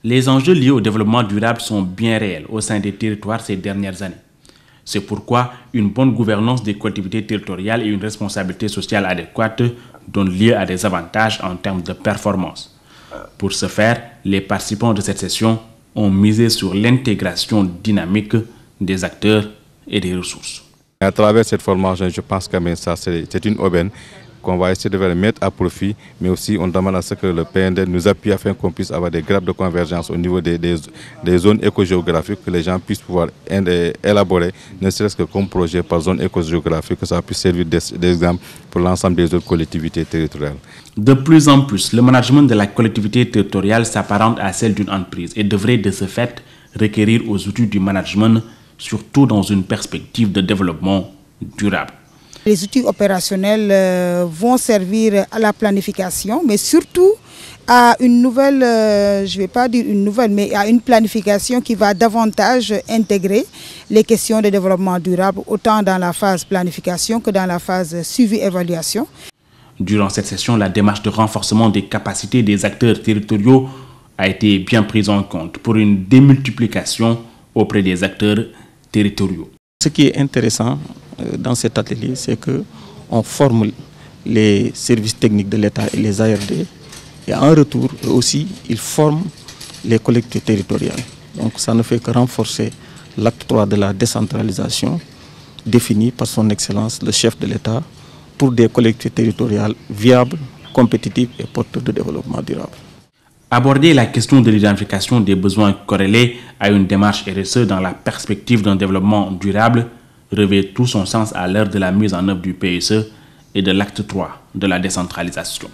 Les enjeux liés au développement durable sont bien réels au sein des territoires ces dernières années. C'est pourquoi une bonne gouvernance des collectivités territoriales et une responsabilité sociale adéquate donnent lieu à des avantages en termes de performance. Pour ce faire, les participants de cette session ont misé sur l'intégration dynamique des acteurs et des ressources. À travers cette formation, je pense que c'est une aubaine qu'on va essayer de mettre à profit, mais aussi on demande à ce que le PND nous appuie afin qu'on puisse avoir des grappes de convergence au niveau des zones écogéographiques, que les gens puissent pouvoir élaborer, ne serait-ce que comme projet par zone écogéographique, que ça puisse servir d'exemple pour l'ensemble des autres collectivités territoriales. De plus en plus, le management de la collectivité territoriale s'apparente à celle d'une entreprise et devrait de ce fait requérir aux outils du management, surtout dans une perspective de développement durable. Les outils opérationnels vont servir à la planification, mais surtout à une nouvelle, je ne vais pas dire une nouvelle, mais à une planification qui va davantage intégrer les questions de développement durable, autant dans la phase planification que dans la phase suivi-évaluation. Durant cette session, la démarche de renforcement des capacités des acteurs territoriaux a été bien prise en compte pour une démultiplication auprès des acteurs territoriaux. Ce qui est intéressant dans cet atelier, c'est qu'on forme les services techniques de l'État et les ARD, et en retour aussi, ils forment les collectivités territoriales. Donc ça ne fait que renforcer l'acte 3 de la décentralisation défini par son Excellence, le chef de l'État, pour des collectivités territoriales viables, compétitives et porteuses de développement durable. Aborder la question de l'identification des besoins corrélés à une démarche RSE dans la perspective d'un développement durable revêt tout son sens à l'heure de la mise en œuvre du PSE et de l'acte 3 de la décentralisation.